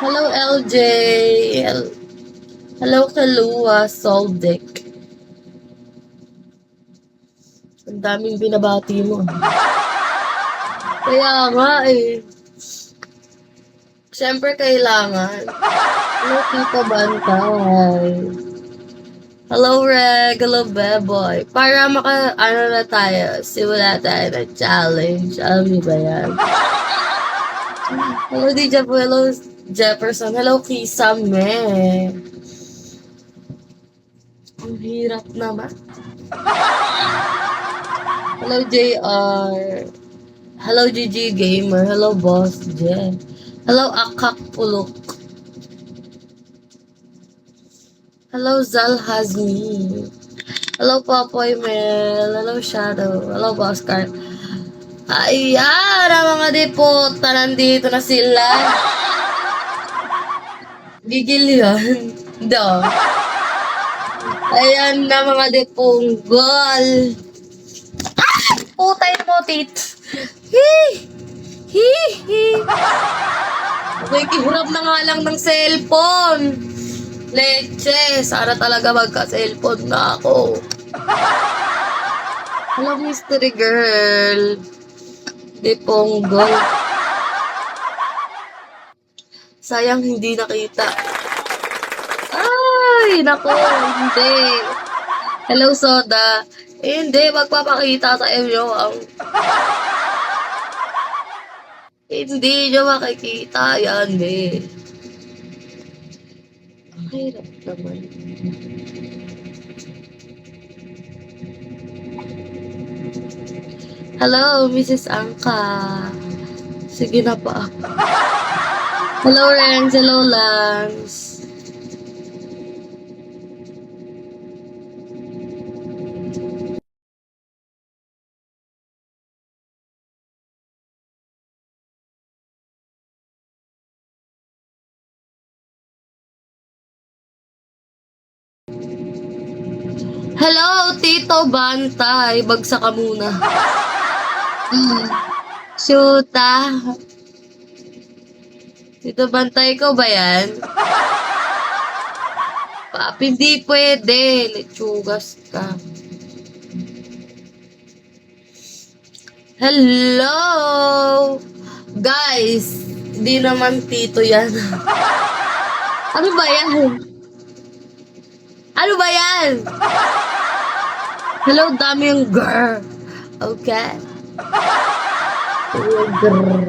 Hello, LJ. Hello, Kalua, Soldic. Ang daming binabati mo. Kaya nga eh. Siyempre kailangan. Hello, Tito Bantay. Hello, Reg. Hello, Beboy. Para na tayo. Simula tayo ng challenge. Alam niyo ba yan? Hello, DJ po. Hello, Jefferson. Hello, Kisame. Ang hirap naman. Hello, JR. Hello, GG Gamer. Hello, Boss Jen. Hello, Akak Puluk. Hello, Zal Hazmi. Hello, Popoy Mel. Hello, Shadow. Hello, Boss Car. Ayan, ang mga depota. Nandito na sila. Gigil yun. Do. Ayan na mga depunggol. Ah! Putay mo, tit. Nakikihirap na nga lang ng cellphone. Leche, sana talaga magka-cellphone na ako. Hello, mystery girl. Depunggol. Sayang hindi nakita. Ay, nako, hindi. Hello, Soda. Hindi, magpapakita sa inyo ang... Hindi nyo makikita yan, eh. Ang hirap naman. Hello, Mrs. Angka. Sige na pa. Hello, Renz. Hello, Lance. Hello, Tito Bantay. Bagsak ka muna. Shoota. Tito Bantay ko ba yan? Pap, hindi pwede. Lechugas ka. Hello! Guys, hindi naman Tito yan. Ano ba yan? Ano ba yan? Hello, dami yung girl. Okay. Grr.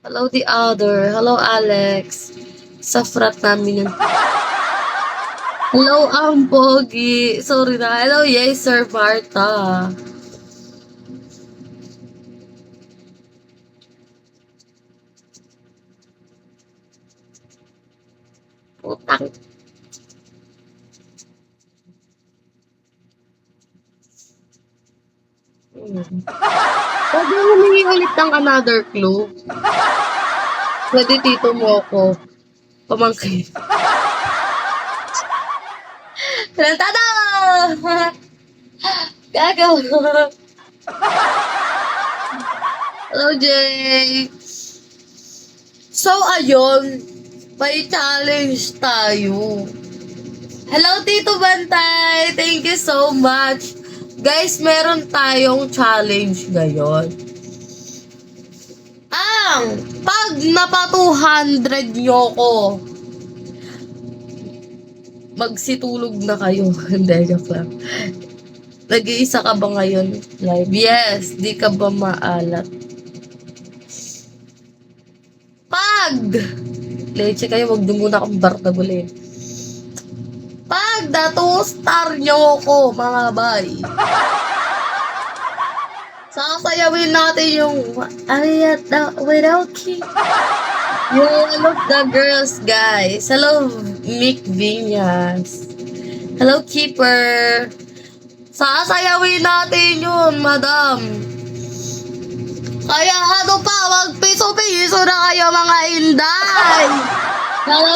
Hello, the other. Hello, Alex. Sa frat namin yun. Hello, Pogi. Sorry na. Hello, yes, Sir Marta. Putang. Pwede humingi ulit ng another clue. Pwede tito mo ako. Pamangkin. Rentado! Gago! Hello, Jay! So, ayun. May challenge tayo. Hello, Tito Bantay! Thank you so much. Guys, meron tayong challenge ngayon. Pag napa 200 nyo ko, magsitulog na kayo. Hindi, joke lang. Nag-iisa ka ba ngayon live? Yes, di ka ba maalat? Leche kayo, wag din muna akong bartagulin. Pag na 2-star nyo ko, mga bay. Sasayawin natin yung Ariata without key. Yung of the girls, guys. Hello, Mick Viñas. Hello, Keeper. Sasayawin natin yun, madam. Kaya ano pa, wag piso-piso na kayo mga inday. Hello,